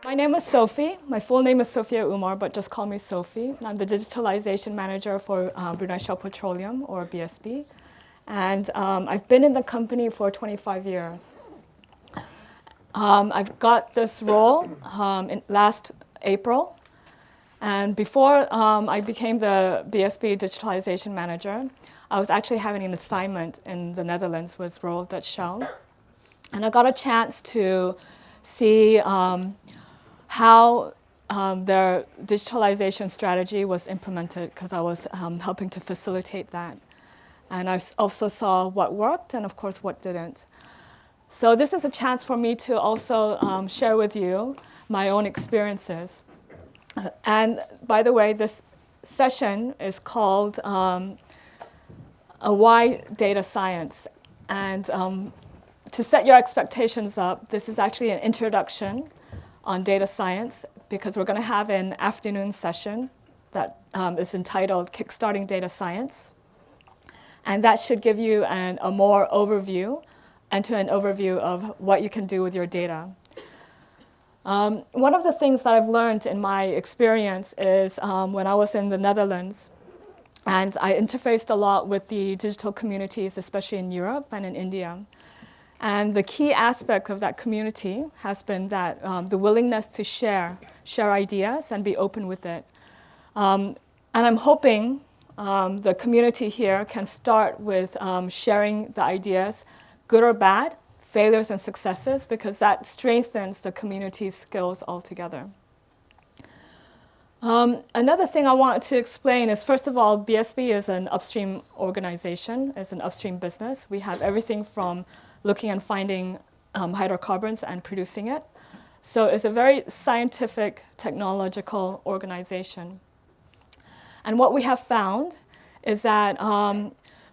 My name is Sophie. My full name is Sofiah Umar, but just call me Sophie. I'm the Digitalization Manager for National Petroleum, or BSP. And I've been in the company for 25 years. I've got this role in last April. And before I became the BSP Digitalization Manager, I was actually having an assignment in the Netherlands with Royal Dutch Shell. And I got a chance to see how their digitalization strategy was implemented, because I was helping to facilitate that. And I also saw what worked and, of course, what didn't. So this is a chance for me to also share with you my own experiences. And by the way, this session is called Why Data Science. And to set your expectations up, this is actually an introduction on data science, because we're going to have an afternoon session that is entitled Kickstarting Data Science. And that should give you a more overview, end-to-end overview of what you can do with your data. One of the things that I've learned in my experience is when I was in the Netherlands, and I interfaced a lot with the digital communities, especially in Europe and in India. And the key aspect of that community has been that the willingness to share ideas and be open with it. And I'm hoping the community here can start with sharing the ideas, good or bad, failures and successes, because that strengthens the community's skills altogether. Another thing I wanted to explain is, first of all, BSP is an upstream organization, it's an upstream business. We have everything from looking and finding hydrocarbons and producing it. So it's a very scientific, technological organization. And what we have found is that,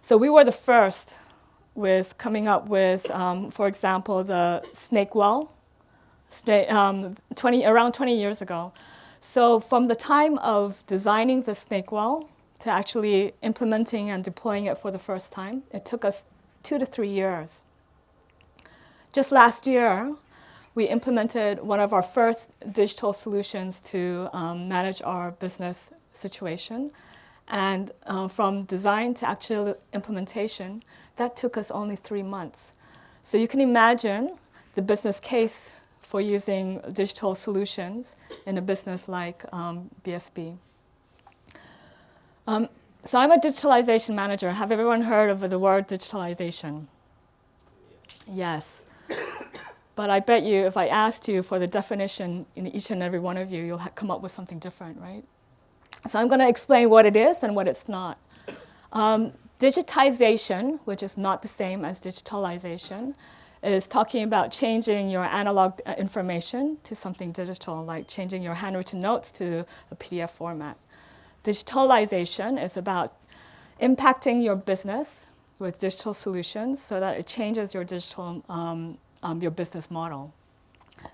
so we were the first with coming up with, for example, the snake well, around 20 years ago. So from the time of designing the snake well to actually implementing and deploying it for the first time, it took us 2 to 3 years. Just last year, we implemented one of our first digital solutions to manage our business situation. And from design to actual implementation, that took us only 3 months. So you can imagine the business case for using digital solutions in a business like BSP. So I'm a digitalization manager. Have everyone heard of the word digitalization? Yes. But I bet you if I asked you for the definition in each and every one of you, you'll come up with something different, right? So I'm going to explain what it is and what it's not. Digitization, which is not the same as digitalization, is talking about changing your analog information to something digital, like changing your handwritten notes to a PDF format. Digitalization is about impacting your business with digital solutions so that it changes your digital, your business model.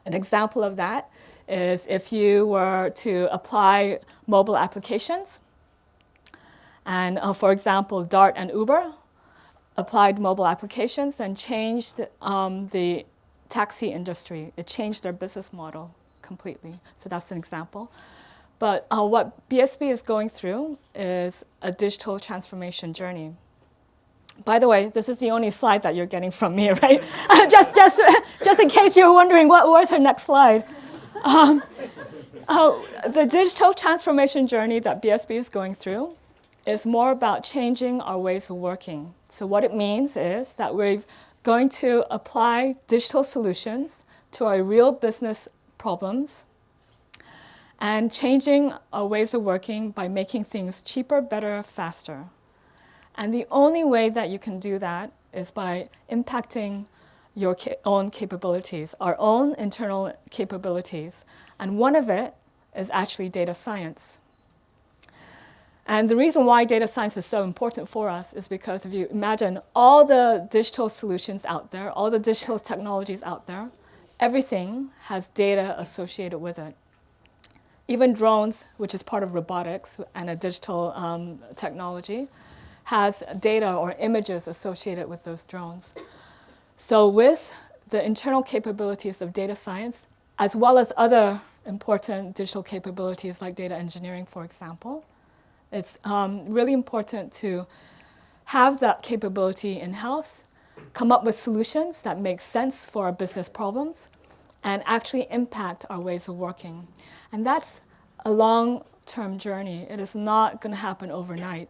An example of that is if you were to apply mobile applications, and for example, Dart and Uber applied mobile applications and changed the taxi industry. It changed their business model completely. So that's an example. But what BSP is going through is a digital transformation journey. By the way, this is the only slide that you're getting from me, right? just in case you're wondering, where's her next slide? The digital transformation journey that BSP is going through is more about changing our ways of working. So what it means is that we're going to apply digital solutions to our real business problems and changing our ways of working by making things cheaper, better, faster. And the only way that you can do that is by impacting your own capabilities, our own internal capabilities. And one of it is actually data science. And the reason why data science is so important for us is because if you imagine all the digital solutions out there, all the digital technologies out there, everything has data associated with it. Even drones, which is part of robotics and a digital technology, has data or images associated with those drones. So with the internal capabilities of data science, as well as other important digital capabilities like data engineering, for example. It's really important to have that capability in-house, come up with solutions that make sense for our business problems, and actually impact our ways of working. And that's a long-term journey. It is not going to happen overnight.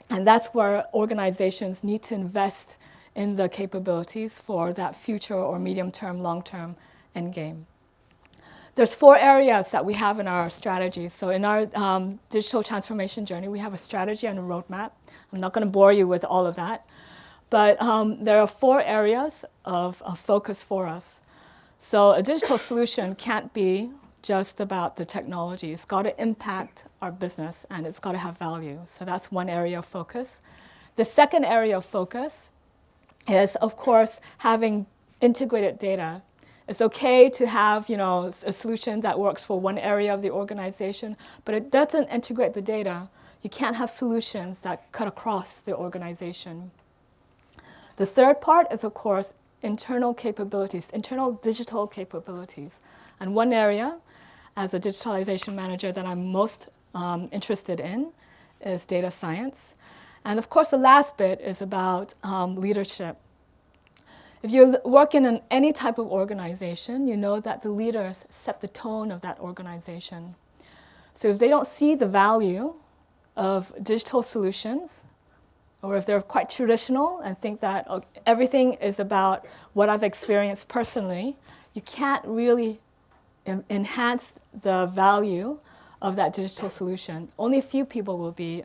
And that's where organizations need to invest in the capabilities for that future or medium-term, long-term endgame. There's 4 areas that we have in our strategy. So in our digital transformation journey, we have a strategy and a roadmap. I'm not going to bore you with all of that. But there are 4 areas of focus for us. So a digital solution can't be just about the technology. It's got to impact our business, and it's got to have value. So that's one area of focus. The second area of focus is, of course, having integrated data. It's okay to have, a solution that works for one area of the organization, but it doesn't integrate the data. You can't have solutions that cut across the organization. The third part is, of course, internal capabilities, internal digital capabilities. And one area, as a digitalization manager, that I'm most interested in is data science. And of course, the last bit is about leadership. If you work in any type of organization, you know that the leaders set the tone of that organization. So if they don't see the value of digital solutions, or if they're quite traditional and think that everything is about what I've experienced personally, you can't really enhance the value of that digital solution. Only a few people will be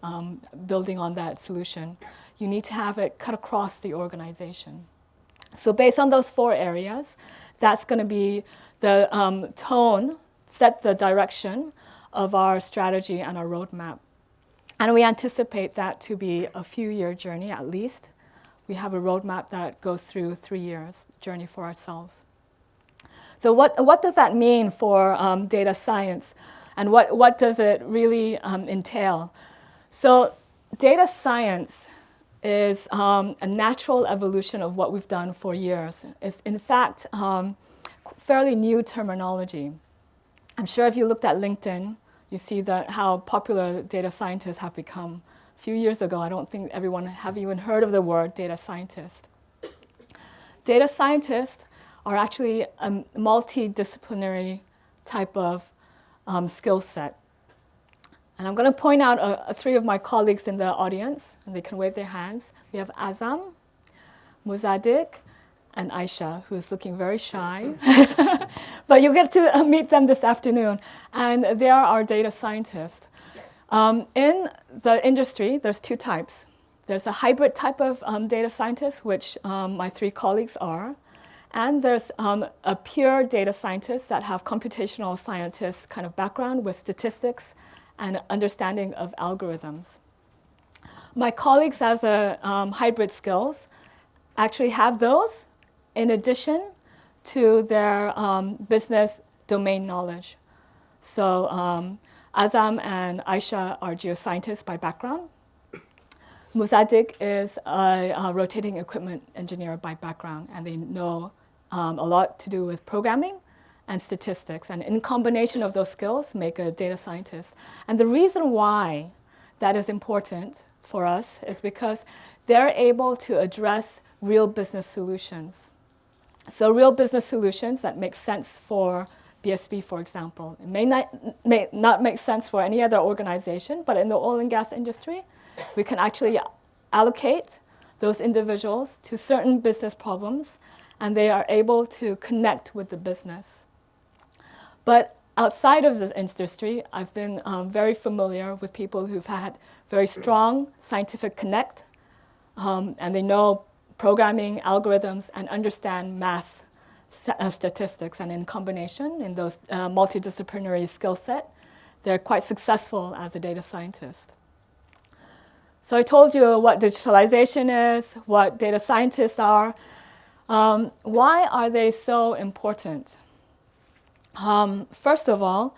building on that solution. You need to have it cut across the organization. So based on those 4 areas, that's going to be the tone, set the direction of our strategy and our roadmap. And we anticipate that to be a few-year journey at least. We have a roadmap that goes through 3 years journey for ourselves. So what does that mean for data science? And what does it really entail? So data science is a natural evolution of what we've done for years. It's, in fact, fairly new terminology. I'm sure if you looked at LinkedIn, you see that how popular data scientists have become. A few years ago, I don't think everyone have even heard of the word data scientist. Data scientists are actually a multidisciplinary type of skill set. And I'm going to point out 3 of my colleagues in the audience, and they can wave their hands. We have Azam, Muzadik, and Aisha, who's looking very shy. But you get to meet them this afternoon. And they are our data scientists. In the industry, there's 2 types. There's a hybrid type of data scientist, which my 3 colleagues are. And there's a pure data scientist that have computational scientist kind of background with statistics and understanding of algorithms. My colleagues as a hybrid skills actually have those in addition to their business domain knowledge. So Azam and Aisha are geoscientists by background. Muzadik is a rotating equipment engineer by background, and they know a lot to do with programming and statistics. And in combination of those skills, make a data scientist. And the reason why that is important for us is because they're able to address real business solutions. So real business solutions that make sense for BSP, for example. It may not make sense for any other organization, but in the oil and gas industry, we can actually allocate those individuals to certain business problems, and they are able to connect with the business. But outside of this industry, I've been very familiar with people who've had very strong scientific connect, and they know programming, algorithms, and understand math, statistics. And in combination, in those multidisciplinary skill set, they're quite successful as a data scientist. So I told you what digitalization is, what data scientists are. Why are they so important? First of all,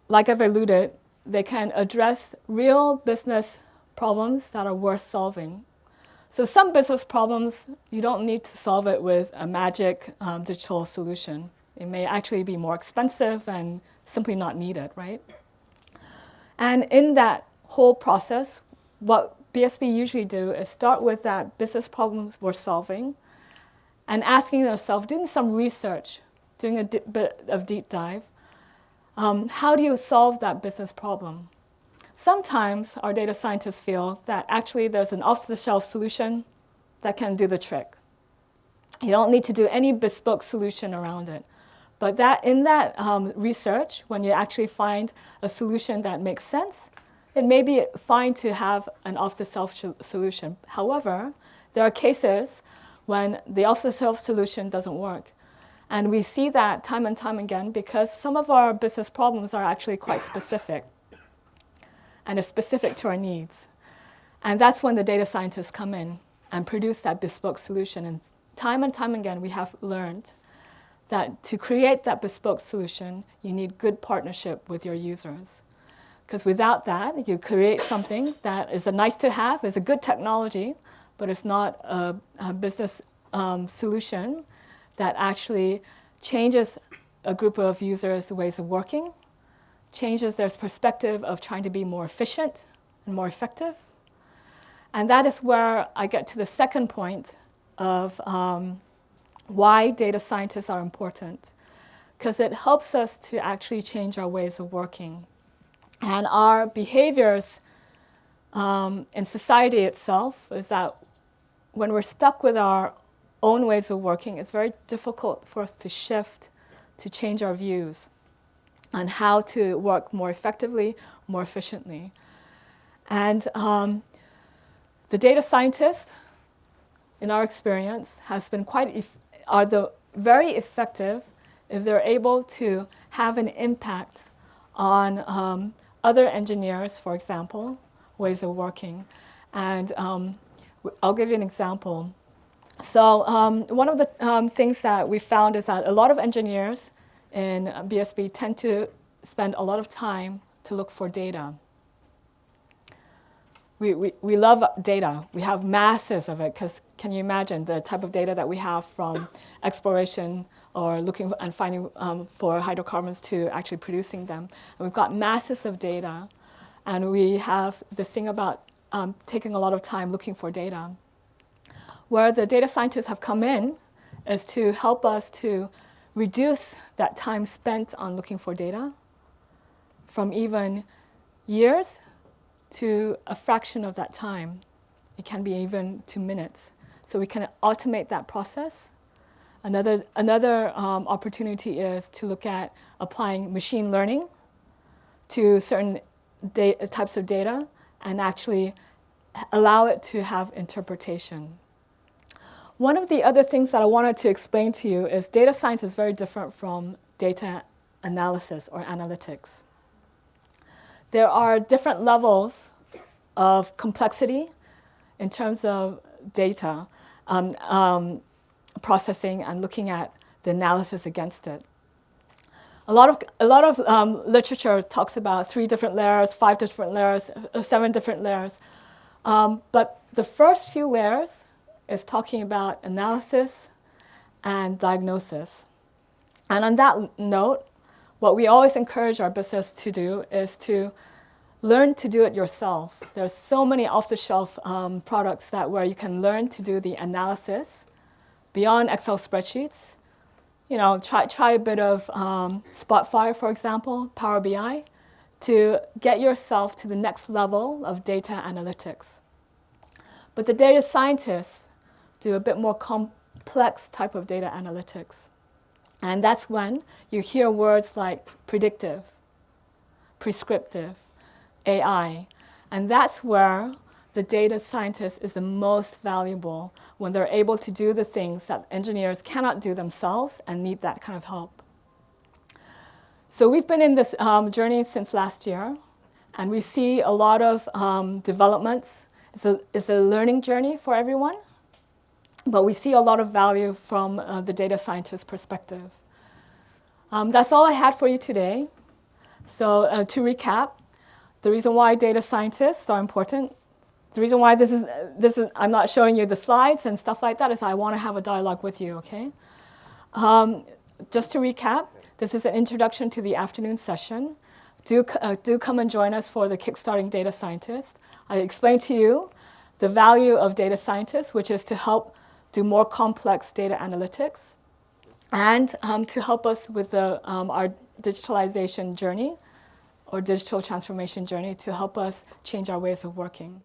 like I've alluded, they can address real business problems that are worth solving. So some business problems, you don't need to solve it with a magic digital solution. It may actually be more expensive and simply not needed, right? And in that whole process, what BSP usually do is start with that business problems we're solving and asking ourselves, doing some research, doing a bit of deep dive, how do you solve that business problem? Sometimes our data scientists feel that actually there's an off-the-shelf solution that can do the trick. You don't need to do any bespoke solution around it. But in that research, when you actually find a solution that makes sense, it may be fine to have an off-the-shelf solution. However, there are cases when the off-the-shelf solution doesn't work. And we see that time and time again because some of our business problems are actually quite specific and is specific to our needs. And that's when the data scientists come in and produce that bespoke solution. And time again, we have learned that to create that bespoke solution, you need good partnership with your users. Because without that, you create something that is a nice to have, is a good technology, but it's not a business solution that actually changes a group of users' ways of working, changes their perspective of trying to be more efficient and more effective. And that is where I get to the second point of why data scientists are important, because it helps us to actually change our ways of working. And our behaviors in society itself is that when we're stuck with our own ways of working, it's very difficult for us to shift, to change our views on how to work more effectively, more efficiently. And the data scientists, in our experience, has been very effective if they're able to have an impact on other engineers, for example, ways of working. And I'll give you an example. So one of the things that we found is that a lot of engineers in BSP tend to spend a lot of time to look for data. We love data. We have masses of it, because can you imagine the type of data that we have from exploration or looking and finding for hydrocarbons to actually producing them. And we've got masses of data, and we have this thing about taking a lot of time looking for data. Where the data scientists have come in is to help us to reduce that time spent on looking for data from even years to a fraction of that time. It can be even 2 minutes. So we can automate that process. Another opportunity is to look at applying machine learning to certain types of data and actually allow it to have interpretation. One of the other things that I wanted to explain to you is data science is very different from data analysis or analytics. There are different levels of complexity in terms of data processing and looking at the analysis against it. A lot of literature talks about 3 different layers, 5 different layers, 7 different layers. But the first few layers is talking about analysis and diagnosis. And on that note, what we always encourage our business to do is to learn to do it yourself. There's so many off-the-shelf products where you can learn to do the analysis beyond Excel spreadsheets. You know, try a bit of Spotfire, for example, Power BI, to get yourself to the next level of data analytics. But the data scientists do a bit more complex type of data analytics. And that's when you hear words like predictive, prescriptive, AI. And that's where the data scientist is the most valuable, when they're able to do the things that engineers cannot do themselves and need that kind of help. So we've been in this journey since last year, and we see a lot of developments. It's a learning journey for everyone, but we see a lot of value from the data scientist perspective. That's all I had for you today. So to recap, the reason why data scientists are important, the reason why this is I'm not showing you the slides and stuff like that is I want to have a dialogue with you, okay? just to recap, this is an introduction to the afternoon session. Do come and join us for the Kickstarting Data Scientist. I explained to you the value of data scientists, which is to help do more complex data analytics, and to help us with our digitalization journey or digital transformation journey to help us change our ways of working.